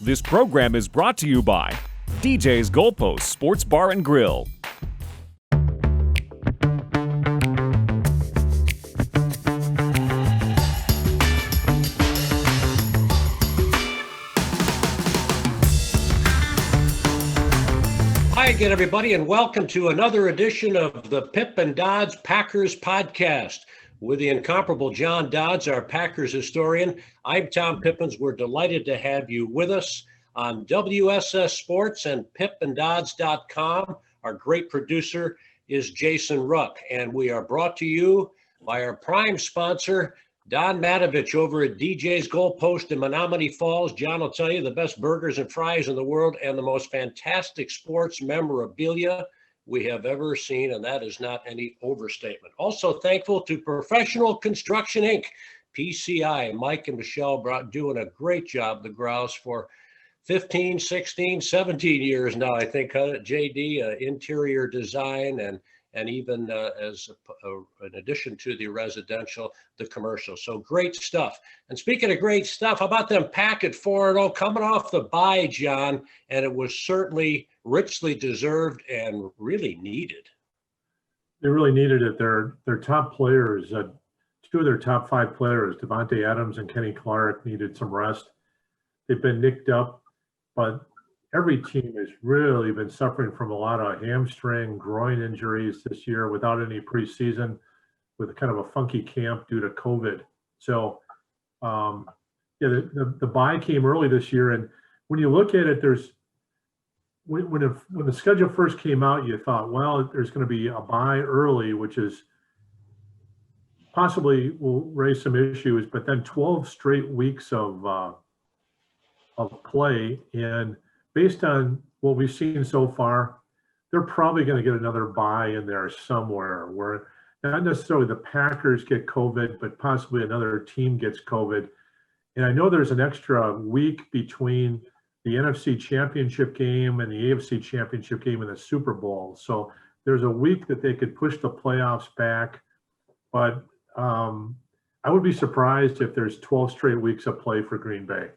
This program is brought to you by DJ's Goalpost Sports Bar and Grill. Hi again, everybody, and welcome to another edition of the Pip and Dodds Packers podcast. With the incomparable John Dodds, our Packers historian, I'm Tom Pippins. We're delighted to have you with us on WSS Sports and pipandodds.com. Our great producer is Jason Ruck, and we are brought to you by our prime sponsor, Don Matovich over at DJ's Goalpost in Menominee Falls. John will tell you the best burgers and fries in the world and the most fantastic sports memorabilia we have ever seen, and that is not any overstatement. Also thankful to Professional Construction Inc., PCI. Mike and Michelle doing a great job, the Grouse, for 15, 16, 17 years now, I think, JD, interior design and even in addition to the residential, the commercial. So great stuff. And speaking of great stuff, how about them Pack at 4-0 coming off the bye, John? And it was certainly richly deserved and really needed. They really needed it. Their top players, two of their top five players, Devontae Adams and Kenny Clark, needed some rest. They've been nicked up, but every team has really been suffering from a lot of hamstring, groin injuries this year without any preseason, with kind of a funky camp due to COVID. So, the bye came early this year, and when you look at it, when the schedule first came out, you thought, well, there's going to be a bye early, which is possibly will raise some issues, but then 12 straight weeks of play, and based on what we've seen so far, they're probably going to get another bye in there somewhere where not necessarily the Packers get COVID, but possibly another team gets COVID. And I know there's an extra week between the NFC Championship game and the AFC Championship game and the Super Bowl. So there's a week that they could push the playoffs back. But I would be surprised if there's 12 straight weeks of play for Green Bay.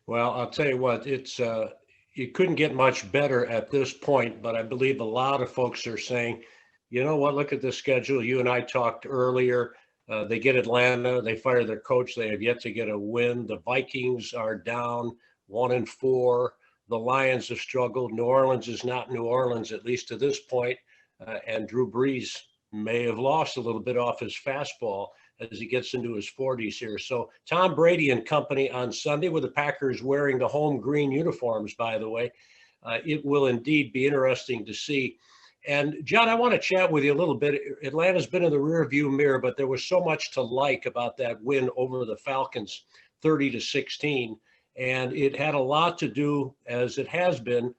Well, I'll tell you what, it's you couldn't get much better at this point, but I believe a lot of folks are saying, you know what, look at the schedule. You and I talked earlier. They get Atlanta, they fire their coach. They have yet to get a win. The Vikings are down 1-4. The Lions have struggled. New Orleans is not New Orleans, at least to this point. And Drew Brees may have lost a little bit off his fastball as he gets into his 40s here. So Tom Brady and company on Sunday, with the Packers wearing the home green uniforms, by the way. It will indeed be interesting to see. And John, I want to chat with you a little bit. Atlanta's been in the rearview mirror, but there was so much to like about that win over the Falcons, 30-16. And it had a lot to do, as it has been,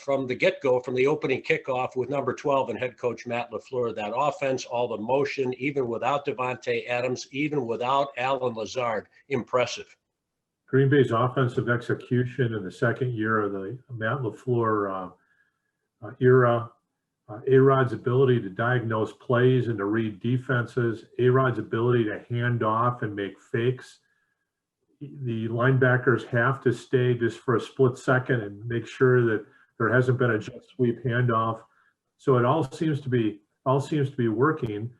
from the get-go, from the opening kickoff with number 12 and head coach Matt LaFleur. That offense, all the motion, even without Devontae Adams, even without Alan Lazard, impressive. Green Bay's offensive execution in the second year of the Matt LaFleur era, A-Rod's ability to diagnose plays and to read defenses, A-Rod's ability to hand off and make fakes. The linebackers have to stay just for a split second and make sure that there hasn't been a jet sweep handoff. So it all seems to be working.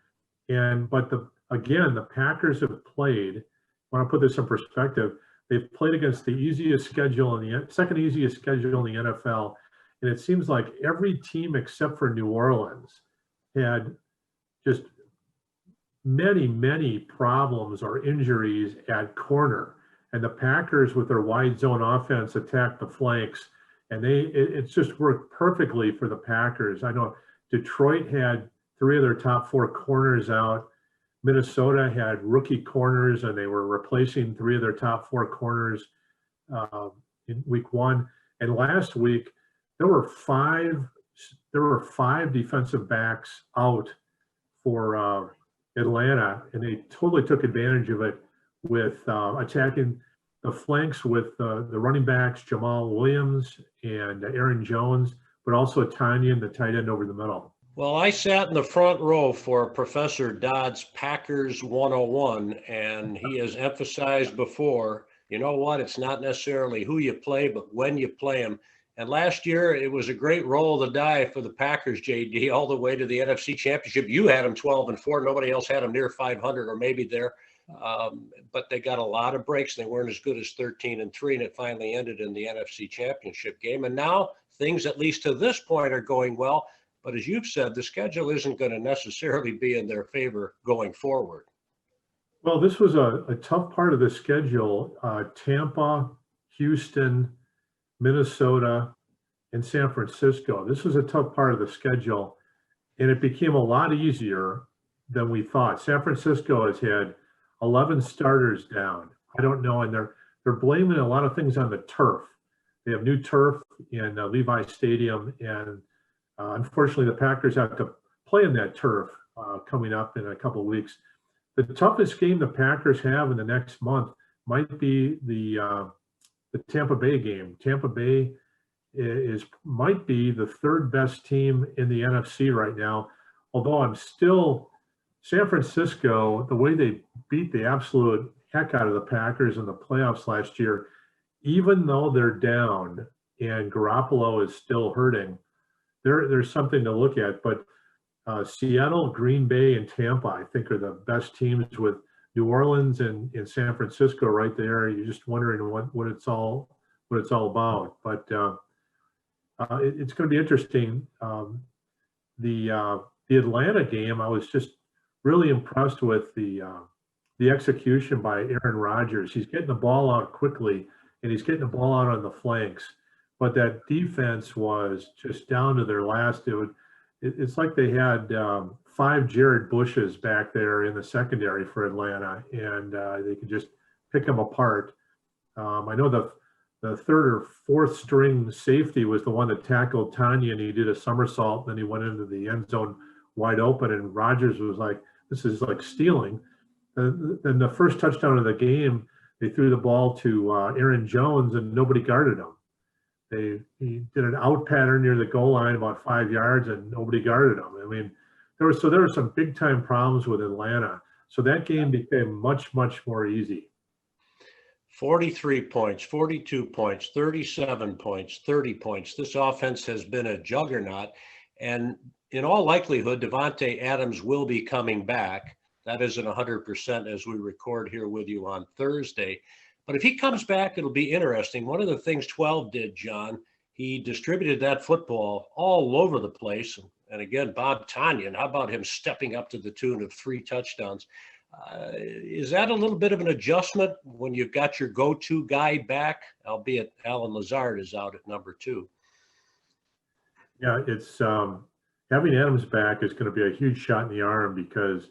But the Packers have played. I want to put this in perspective. They've played against the easiest schedule second easiest schedule in the NFL, and it seems like every team except for New Orleans had just many problems or injuries at corner. And the Packers, with their wide zone offense, attacked the flanks, and it's just worked perfectly for the Packers. I know Detroit had three of their top four corners out. Minnesota had rookie corners, and they were replacing three of their top four corners in week one. And last week, there were five defensive backs out for Atlanta, and they totally took advantage of it with attacking the flanks with the running backs, Jamal Williams and Aaron Jones, but also Tanyan, the tight end, over the middle. Well, I sat in the front row for Professor Dodd's Packers 101, and he has emphasized before you know what? It's not necessarily who you play, but when you play them. And last year, it was a great roll of the die for the Packers, JD, all the way to the NFC Championship. You had them 12-4. Nobody else had them near 500 or maybe there. But they got a lot of breaks. They weren't as good as 13-3, and it finally ended in the NFC Championship game. And now things, at least to this point, are going well. But as you've said, the schedule isn't going to necessarily be in their favor going forward. Well, this was a tough part of the schedule. Tampa, Houston, Minnesota, and San Francisco. This was a tough part of the schedule, and it became a lot easier than we thought. San Francisco has had 11 starters down. I don't know, and they're blaming a lot of things on the turf. They have new turf in Levi Stadium, and unfortunately, the Packers have to play in that turf coming up in a couple of weeks. The toughest game the Packers have in the next month might be the Tampa Bay game. Tampa Bay might be the third best team in the NFC right now, although I'm still San Francisco, the way they beat the absolute heck out of the Packers in the playoffs last year, even though they're down and Garoppolo is still hurting, there's something to look at. But Seattle, Green Bay, and Tampa, I think, are the best teams, with New Orleans and San Francisco right there. You're just wondering what it's all about. But it's going to be interesting. The Atlanta game, I was just really impressed with the execution by Aaron Rodgers. He's getting the ball out quickly, and he's getting the ball out on the flanks. But that defense was just down to their last. It's like they had 5 Jared Bushes back there in the secondary for Atlanta, and they could just pick them apart. I know the third or fourth string safety was the one that tackled Tanya, and he did a somersault, and then he went into the end zone wide open, and Rodgers was like, this is like stealing. Then the first touchdown of the game, they threw the ball to Aaron Jones, and nobody guarded him. He did an out pattern near the goal line about 5 yards, and nobody guarded him. I mean, there were some big time problems with Atlanta. So that game became much more easy. 43 points, 42 points, 37 points, 30 points. This offense has been a juggernaut, and in all likelihood, Devontae Adams will be coming back. That isn't 100% as we record here with you on Thursday. But if he comes back, it'll be interesting. One of the things 12 did, John, he distributed that football all over the place. And again, Bob Tonyan, how about him stepping up to the tune of 3 touchdowns? Is that a little bit of an adjustment when you've got your go-to guy back, albeit Alan Lazard is out at number 2? Yeah, it's having Adams back is going to be a huge shot in the arm, because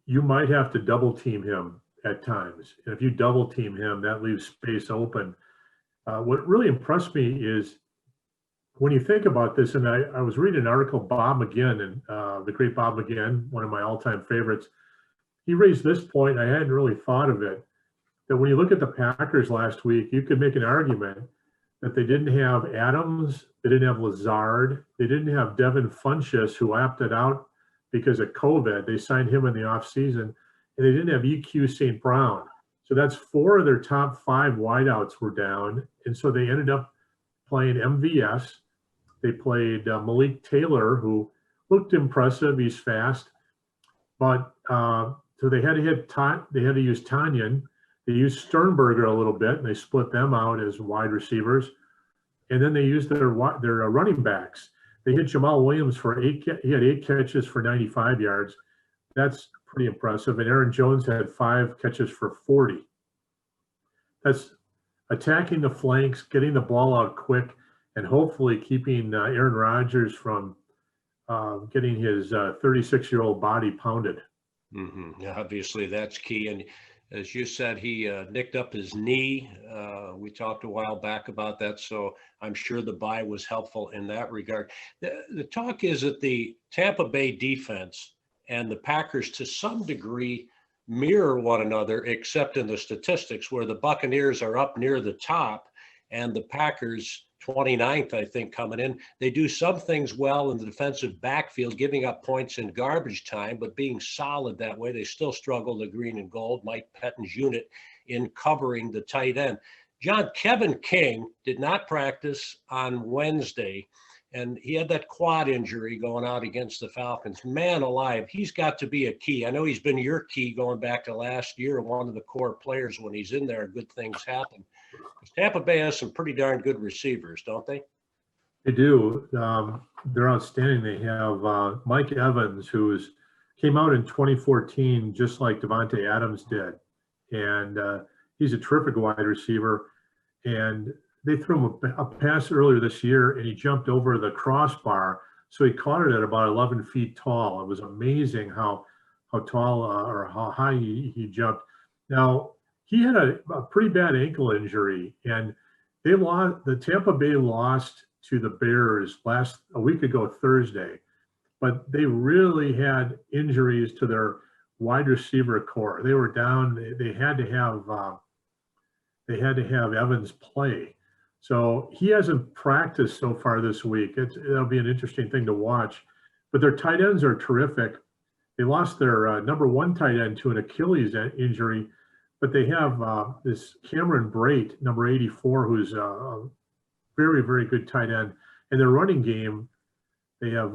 you might have to double team him at times. And if you double team him, that leaves space open. What really impressed me is when you think about this, and I was reading an article, Bob McGinn, and the great Bob McGinn, one of my all-time favorites, he raised this point, and I hadn't really thought of it, that when you look at the Packers last week, you could make an argument that they didn't have Adams, they didn't have Lazard, they didn't have Devin Funchess, who opted out because of COVID. They signed him in the offseason, and they didn't have EQ St. Brown. So that's 4 of their top 5 wideouts were down. And so they ended up playing MVS. They played Malik Taylor, who looked impressive. He's fast. But so they had to use Tanyan. They used Sternberger a little bit, and they split them out as wide receivers. And then they used their running backs. They hit Jamal Williams for 8. He had 8 catches for 95 yards. That's pretty impressive. And Aaron Jones had 5 catches for 40. That's attacking the flanks, getting the ball out quick, and hopefully keeping Aaron Rodgers from getting his 36-year-old body pounded. Mm-hmm. Yeah, obviously, that's key. And as you said, he nicked up his knee. We talked a while back about that, so I'm sure the bye was helpful in that regard. The talk is that the Tampa Bay defense and the Packers, to some degree, mirror one another, except in the statistics, where the Buccaneers are up near the top and the Packers 29th, I think, coming in. They do some things well in the defensive backfield, giving up points in garbage time, but being solid that way. They still struggle, the green and gold. Mike Pettin's unit in covering the tight end. John, Kevin King did not practice on Wednesday, and he had that quad injury going out against the Falcons. Man alive, he's got to be a key. I know he's been your key going back to last year, one of the core players. When he's in there, good things happen. Tampa Bay has some pretty darn good receivers, don't they? They do. They're outstanding. They have Mike Evans, who came out in 2014, just like Davante Adams did. And he's a terrific wide receiver. And they threw him a pass earlier this year, and he jumped over the crossbar. So he caught it at about 11 feet tall. It was amazing how tall or how high he jumped. Now, he had a pretty bad ankle injury, and the Tampa Bay lost to the Bears a week ago Thursday, but they really had injuries to their wide receiver core. They were down. They had to have Evans play. So he hasn't practiced so far this week. It'll be an interesting thing to watch. But their tight ends are terrific. They lost their number one tight end to an Achilles injury, but they have this Cameron Brate, number 84, who's a very, very good tight end. And their running game, they have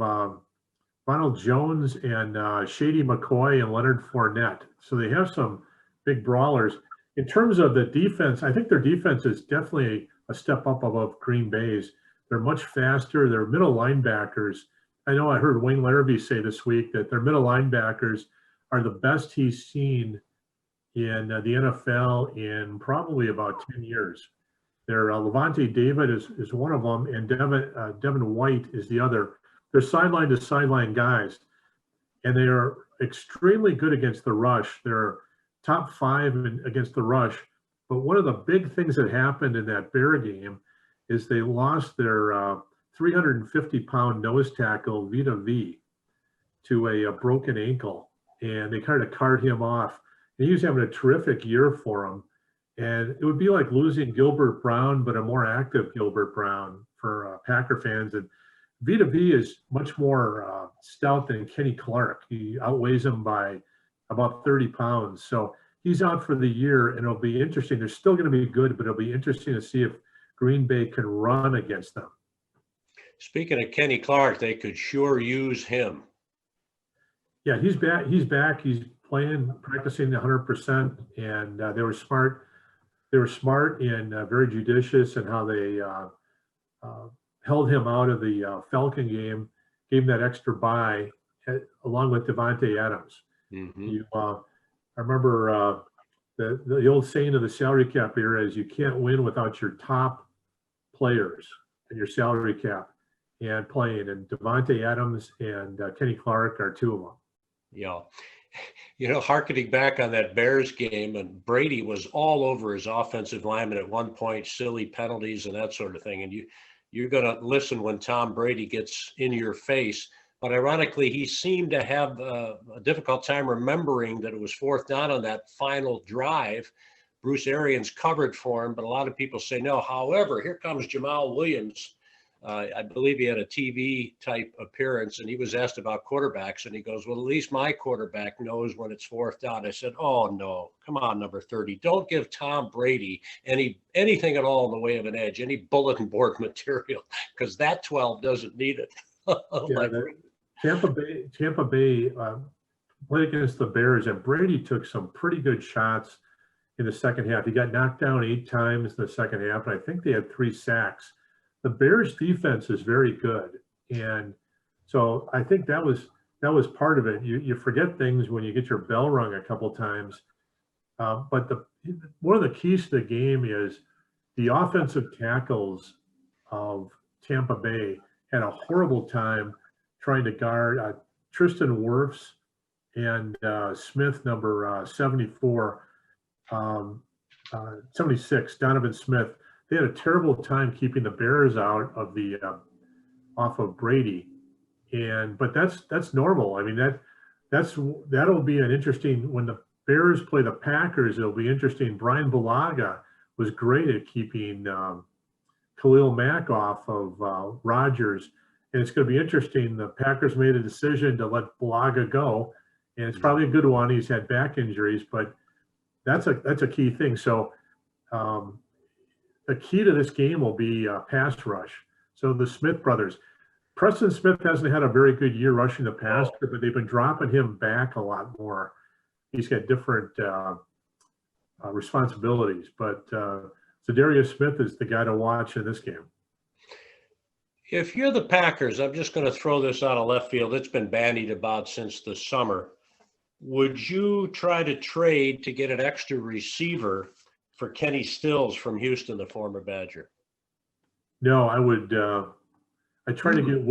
Ronald Jones and Shady McCoy and Leonard Fournette. So they have some big brawlers. In terms of the defense, I think their defense is definitely a step up above Green Bay's. They're much faster. Their middle linebackers, I know I heard Wayne Larrabee say this week that their middle linebackers are the best he's seen in the NFL in probably about 10 years. Their Levante David is one of them, and Devin White is the other. They're sideline to sideline guys, and they are extremely good against the rush. They're top 5 against the rush. But one of the big things that happened in that Bear game is they lost their 350-pound nose tackle, Vita V, to a broken ankle, and they kind of carted him off. And he was having a terrific year for them. And it would be like losing Gilbert Brown, but a more active Gilbert Brown for Packer fans. And Vita V is much more stout than Kenny Clark. He outweighs him by about 30 pounds. So he's out for the year, and it'll be interesting. They're still going to be good, but it'll be interesting to see if Green Bay can run against them. Speaking of Kenny Clark, they could sure use him. Yeah, he's back. He's playing, practicing 100%, and they were smart. They were smart and very judicious in how they held him out of the Falcon game, gave him that extra bye, along with Davante Adams. Mm-hmm. I remember the old saying of the salary cap era is you can't win without your top players and your salary cap and playing. And Davante Adams and Kenny Clark are two of them. Yeah. Harkening back on that Bears game, and Brady was all over his offensive lineman at one point, silly penalties and that sort of thing. And you're going to listen when Tom Brady gets in your face. But ironically, he seemed to have a difficult time remembering that it was 4th down on that final drive. Bruce Arians covered for him, but a lot of people say no. However, here comes Jamal Williams. I believe he had a TV type appearance, and he was asked about quarterbacks, and he goes, well, at least my quarterback knows when it's 4th down. I said, oh, no, come on, number 30. Don't give Tom Brady anything at all in the way of an edge, any bulletin board material, because that 12 doesn't need it. Tampa Bay played against the Bears, and Brady took some pretty good shots in the second half. He got knocked down 8 times in the second half, and I think they had 3 sacks. The Bears defense is very good. And so I think that was part of it. You forget things when you get your bell rung a couple times. But one of the keys to the game is the offensive tackles of Tampa Bay had a horrible time trying to guard Tristan Wirfs and Smith, number 74, 76, Donovan Smith. They had a terrible time keeping the Bears out of the off of Brady, but that's normal. I mean that'll be an interesting when the Bears play the Packers. It'll be interesting. Brian Bulaga was great at keeping Khalil Mack off of Rodgers, and it's going to be interesting. The Packers made a decision to let Bulaga go, and it's probably a good one. He's had back injuries, but that's a key thing. So the key to this game will be pass rush. So the Smith brothers, Preston Smith hasn't had a very good year rushing the passer, but they've been dropping him back a lot more. He's got different responsibilities, but Zadarius Smith is the guy to watch in this game. If you're the Packers, I'm just going to throw this out of left field. It's been bandied about since the summer. Would you try to trade to get an extra receiver for Kenny Stills from Houston, the former Badger? No, I would. I try to get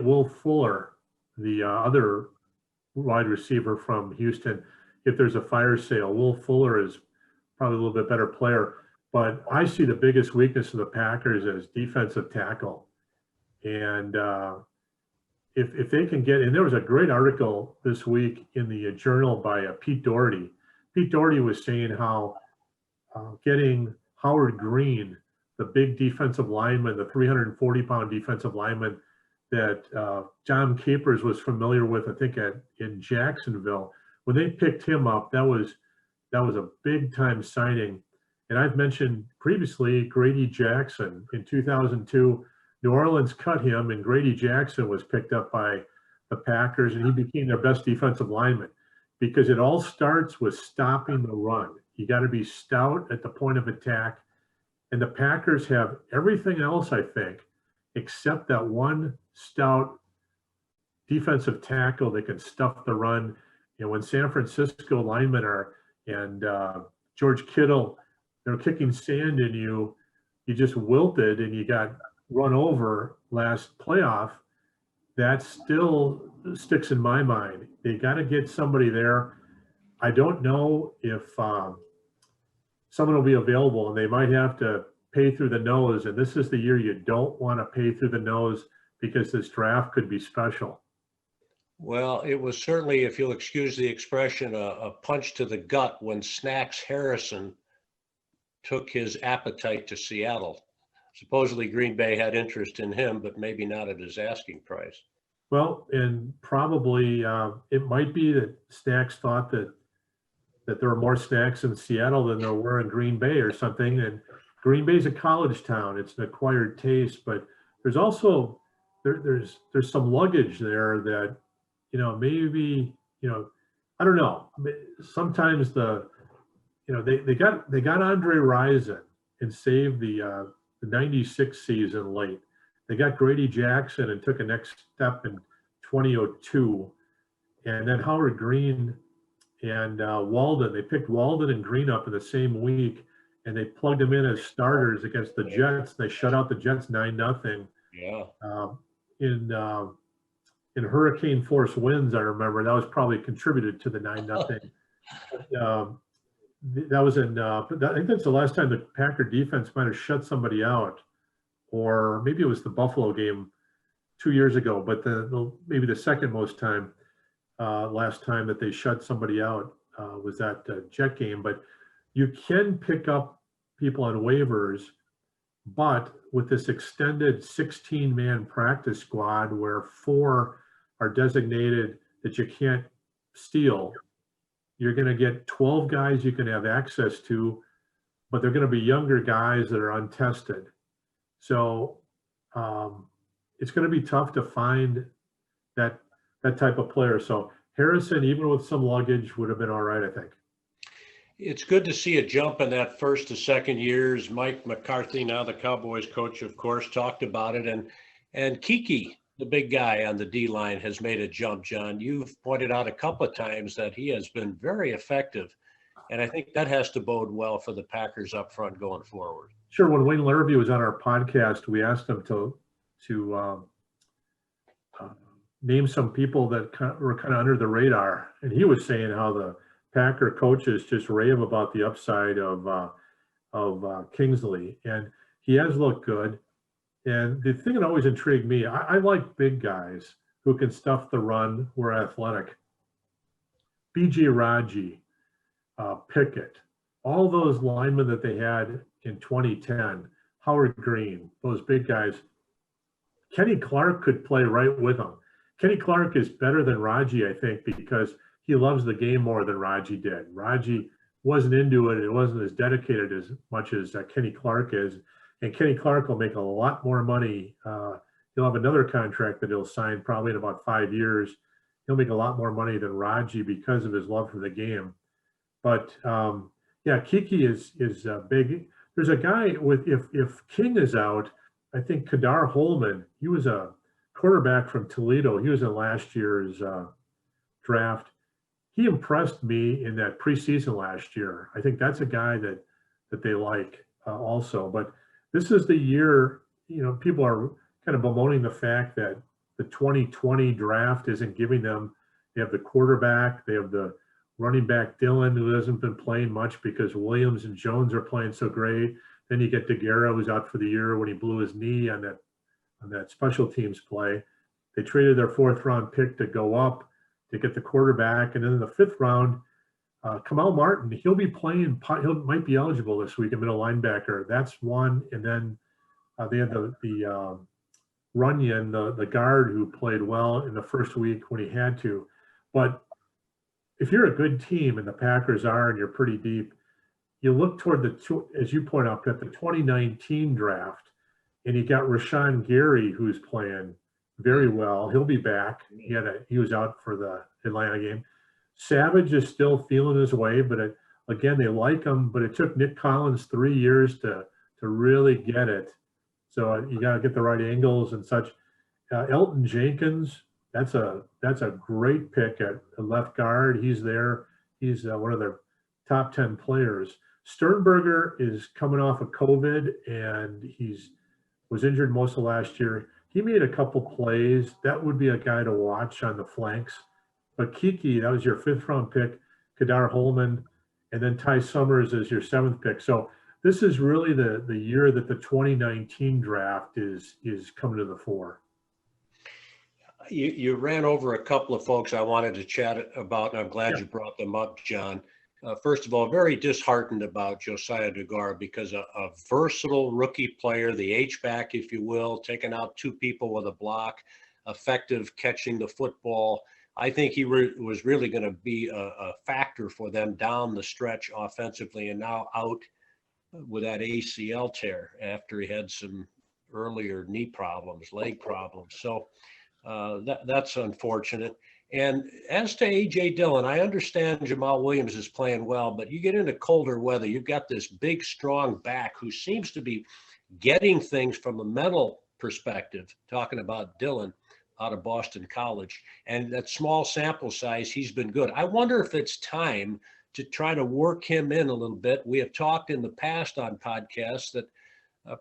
Will Fuller, the other wide receiver from Houston. If there's a fire sale, Will Fuller is probably a little bit better player. But I see the biggest weakness of the Packers as defensive tackle. And if they can get, and there was a great article this week in the Journal by Pete Doherty. Pete Doherty was saying how getting Howard Green, the big defensive lineman, the 340-pound defensive lineman that John Capers was familiar with, I think in Jacksonville, when they picked him up, that was a big time signing. And I've mentioned previously Grady Jackson in 2002. New Orleans cut him, and Grady Jackson was picked up by the Packers, and he became their best defensive lineman because it all starts with stopping the run. You got to be stout at the point of attack. And the Packers have everything else, I think, except that one stout defensive tackle that can stuff the run. You know, when San Francisco linemen and George Kittle, they're kicking sand in you, you just wilted and you got run over last playoff. That still sticks in my mind. They got to get somebody there. I don't know if someone will be available, and they might have to pay through the nose. And this is the year you don't want to pay through the nose because this draft could be special. Well, it was certainly, if you'll excuse the expression, a punch to the gut when Snacks Harrison took his appetite to Seattle. Supposedly Green Bay had interest in him, but maybe not at his asking price. Well, and probably it might be that Snacks thought that there were more Snacks in Seattle than there were in Green Bay or something. And Green Bay's a college town; it's an acquired taste. But there's also there's some luggage there that, you know, maybe, you know, I don't know. Sometimes they got Andre Rison and saved the 96 season late. They got Grady Jackson and took a next step in 2002. And then Howard Green and Walden, they picked Walden and Green up in the same week, and they plugged them in as starters against the Jets. They shut out the Jets 9-0. Yeah. In hurricane force winds, I remember that was probably contributed to the 9-0. That was in, I think that's the last time the Packer defense might have shut somebody out, or maybe it was the Buffalo game 2 years ago, but maybe the second most time, last time that they shut somebody out was that Jet game. But you can pick up people on waivers, but with this extended 16-man practice squad where 4 are designated that you can't steal, you're going to get 12 guys you can have access to, but they're going to be younger guys that are untested. So it's going to be tough to find that type of player. So Harrison, even with some luggage, would have been all right, I think. It's good to see a jump in that first to second years. Mike McCarthy, now the Cowboys coach, of course, talked about it. And Kiki, the big guy on the D-line, has made a jump, John. You've pointed out a couple of times that he has been very effective. And I think that has to bode well for the Packers up front going forward. Sure. When Wayne Larrabee was on our podcast, we asked him to name some people that were kind of under the radar. And he was saying how the Packer coaches just rave about the upside of Kingsley. And he has looked good. And the thing that always intrigued me, I like big guys who can stuff the run, who are athletic. B.J. Raji, Pickett, all those linemen that they had in 2010, Howard Green, those big guys. Kenny Clark could play right with them. Kenny Clark is better than Raji, I think, because he loves the game more than Raji did. Raji wasn't into it. It wasn't as dedicated as much as Kenny Clark is. And Kenny Clark will make a lot more money. He'll have another contract that he'll sign probably in about 5 years. He'll make a lot more money than Raji because of his love for the game. But yeah, Kiki is big. There's a guy with if King is out, I think Kadar Holman. He was a quarterback from Toledo. He was in last year's draft. He impressed me in that preseason last year. I think that's a guy that they like also. But this is the year, people are kind of bemoaning the fact that the 2020 draft isn't giving them. They have the quarterback, they have the running back Dillon, who hasn't been playing much because Williams and Jones are playing so great. Then you get DeGuara, who's out for the year when he blew his knee on that special teams play. They traded their 4th round pick to go up to get the quarterback, and then in the 5th round, Kamal Martin, he'll be playing. He might be eligible this week, a middle linebacker. That's one, and then they had the Runyon, the guard, who played well in the first week when he had to. But if you're a good team, and the Packers are, and you're pretty deep, you look toward as you point out, at the 2019 draft, and you got Rashawn Gary, who's playing very well. He'll be back. He was out for the Atlanta game. Savage is still feeling his way, but again, they like him. But it took Nick Collins 3 years to really get it. So you got to get the right angles and such. Elton Jenkins, that's a great pick at left guard. He's there. He's one of their top 10 players. Sternberger is coming off of COVID, and was injured most of last year. He made a couple plays. That would be a guy to watch on the flanks. But Kiki, that was your 5th round pick. Kadar Holman, and then Ty Summers is your 7th pick. So this is really the year that the 2019 draft is coming to the fore. You ran over a couple of folks I wanted to chat about, and I'm glad you brought them up, John. First of all, very disheartened about Josiah DeGuara because a versatile rookie player, the H-back, if you will, taking out 2 people with a block, effective catching the football. I think he was really going to be a factor for them down the stretch offensively, and now out with that ACL tear after he had some earlier knee problems, leg problems. So that's unfortunate. And as to A.J. Dillon, I understand Jamal Williams is playing well, but you get into colder weather, you've got this big, strong back who seems to be getting things from a mental perspective, talking about Dillon out of Boston College. And that small sample size, he's been good. I wonder if it's time to try to work him in a little bit. We have talked in the past on podcasts that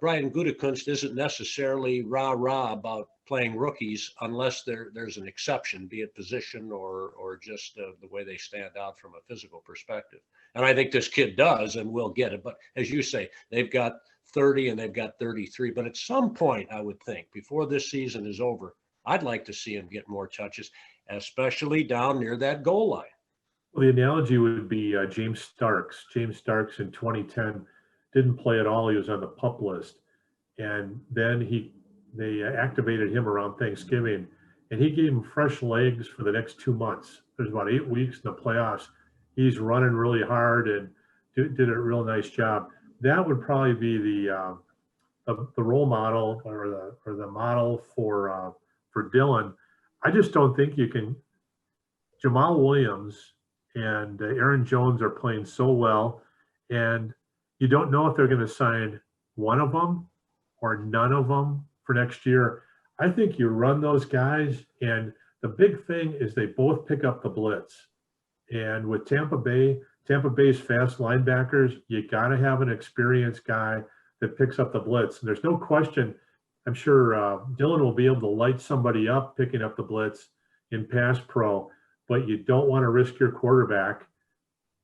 Brian Gutekunst isn't necessarily rah-rah about playing rookies unless there's an exception, be it position or just the way they stand out from a physical perspective. And I think this kid does and will get it. But as you say, they've got 30 and they've got 33. But at some point, I would think, before this season is over, I'd like to see him get more touches, especially down near that goal line. Well, the analogy would be James Starks. James Starks in 2010 didn't play at all. He was on the PUP list. And then they activated him around Thanksgiving, and he gave him fresh legs for the next 2 months. There's about 8 weeks in the playoffs. He's running really hard and did a real nice job. That would probably be the role model or the model for Dillon. I just don't think you can. Jamal Williams and Aaron Jones are playing so well, and you don't know if they're going to sign one of them or none of them for next year. I think you run those guys, and the big thing is they both pick up the blitz. And with Tampa Bay's fast linebackers, you got to have an experienced guy that picks up the blitz. And there's no question, I'm sure Dillon will be able to light somebody up picking up the blitz in pass pro, but you don't want to risk your quarterback.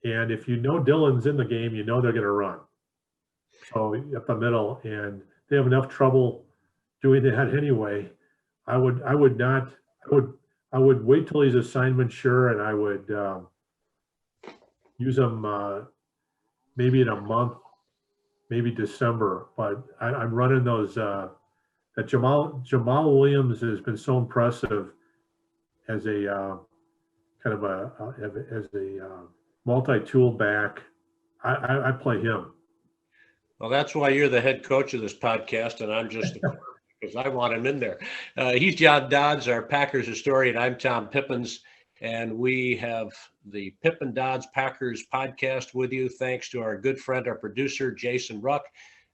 And if you know Dillon's in the game, you know they're going to run. So up the middle, and they have enough trouble doing that anyway. I would wait till he's assignment sure, and I would use him maybe in a month, maybe December. But I'm running those. That Jamal Williams has been so impressive as a kind of a multi-tool back I play him. Well, that's why you're the head coach of this podcast, and I'm just the because I want him in there. He's John Dodds, our Packers historian. I'm Tom Pippins, and we have the Pip and Dodds Packers podcast with you. Thanks to our good friend, our producer, Jason Ruck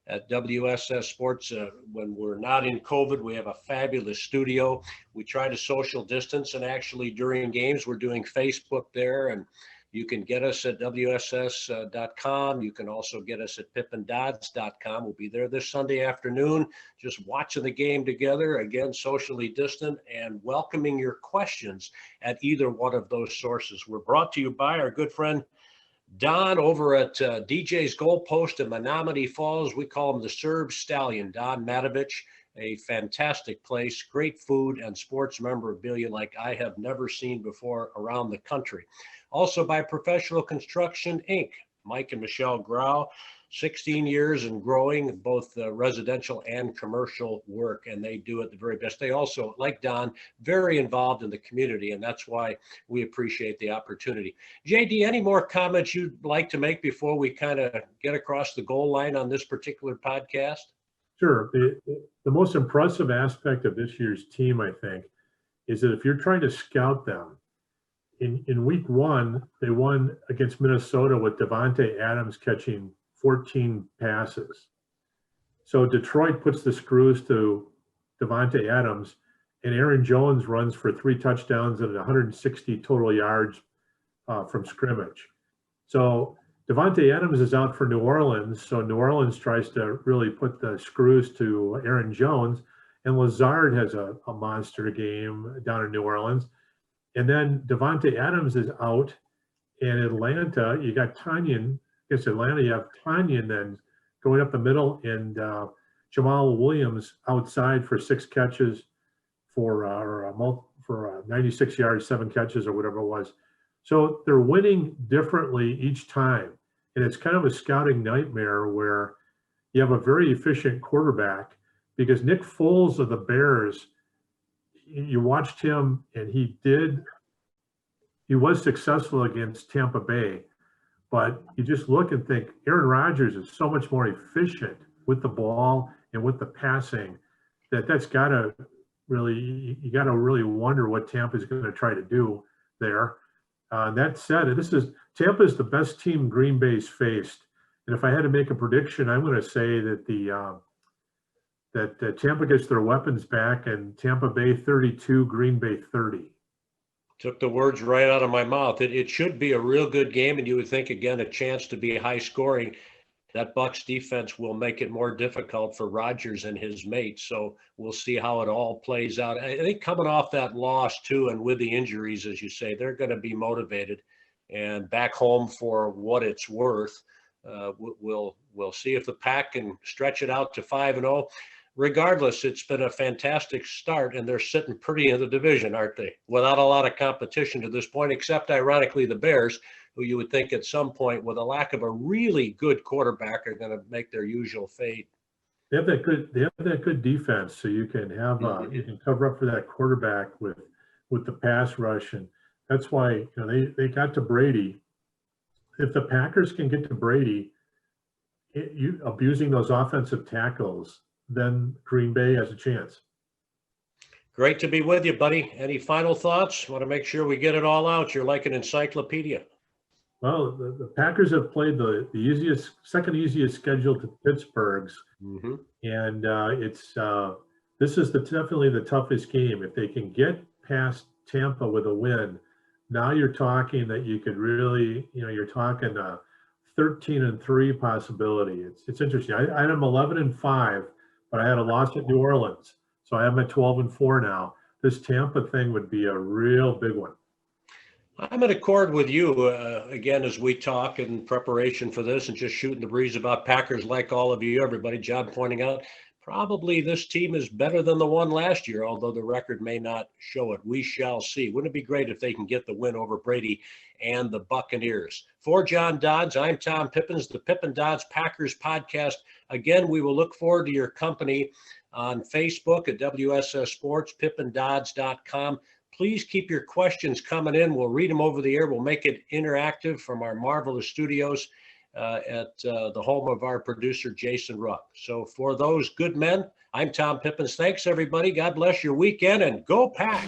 at WSS Sports. When we're not in COVID, we have a fabulous studio. We try to social distance, and actually during games, we're doing Facebook there, and you can get us at WSS.com. You can also get us at pippandodds.com. We'll be there this Sunday afternoon, just watching the game together, again, socially distant, and welcoming your questions at either one of those sources. We're brought to you by our good friend Don over at DJ's Goalpost in Menominee Falls. We call him the Serb Stallion, Don Matovich. A fantastic place, great food and sports memorabilia like I have never seen before around the country. Also by Professional Construction, Inc., Mike and Michelle Grau, 16 years and growing, both residential and commercial work, and they do it the very best. They also, like Don, very involved in the community, and that's why we appreciate the opportunity. JD, any more comments you'd like to make before we kind of get across the goal line on this particular podcast? Sure. The most impressive aspect of this year's team, I think, is that if you're trying to scout them, in week one, they won against Minnesota with Davante Adams catching 14 passes. So Detroit puts the screws to Davante Adams, and Aaron Jones runs for 3 touchdowns and 160 total yards from scrimmage. So Davante Adams is out for New Orleans, so New Orleans tries to really put the screws to Aaron Jones, and Lazard has a monster game down in New Orleans. And then Davante Adams is out, and Atlanta, you got Tanyan. Against Atlanta, you have Tanyan then going up the middle, and Jamal Williams outside for 6 catches for 96 yards, 7 catches, or whatever it was. So they're winning differently each time. And it's kind of a scouting nightmare where you have a very efficient quarterback, because Nick Foles of the Bears, you watched him, and he was successful against Tampa Bay, but you just look and think Aaron Rodgers is so much more efficient with the ball and with the passing that's got to really, you got to really wonder what Tampa is going to try to do there. That said, Tampa is the best team Green Bay's faced, and if I had to make a prediction, I'm going to say that that Tampa gets their weapons back, and Tampa Bay 32, Green Bay 30. Took the words right out of my mouth. It should be a real good game, and you would think, again, a chance to be high scoring. That Bucs defense will make it more difficult for Rodgers and his mates. So we'll see how it all plays out. I think coming off that loss too, and with the injuries, as you say, they're going to be motivated and back home for what it's worth. We'll see if the Pack can stretch it out to 5-0. Regardless, it's been a fantastic start, and they're sitting pretty in the division, aren't they? Without a lot of competition to this point, except ironically the Bears, who you would think at some point, with a lack of a really good quarterback, are going to make their usual fate. They have that good defense, so you can have you can cover up for that quarterback with the pass rush, and that's why they got to Brady. If the Packers can get to Brady, abusing those offensive tackles, then Green Bay has a chance. Great to be with you, buddy. Any final thoughts? Want to make sure we get it all out. You're like an encyclopedia. Well, the Packers have played the second easiest schedule to Pittsburgh's, and this is definitely the toughest game. If they can get past Tampa with a win, now you're talking that you could really, you're talking a 13-3 possibility. It's interesting. I am 11-5. But I had a loss at New Orleans, so I am at 12-4 now. This Tampa thing would be a real big one. I'm in accord with you, again, as we talk in preparation for this and just shooting the breeze about Packers, like all of you, everybody. John pointing out, probably this team is better than the one last year, although the record may not show it. We shall see. Wouldn't it be great if they can get the win over Brady and the Buccaneers? For John Dodds, I'm Tom Pippins, the Pip and Dodds Packers podcast. Again, we will look forward to your company on Facebook at WSS Sports, pippandodds.com. Please keep your questions coming in. We'll read them over the air. We'll make it interactive from our marvelous studios. at the home of our producer, Jason Ruck. So for those good men, I'm Tom Pippins. Thanks, everybody. God bless your weekend, and go Pack.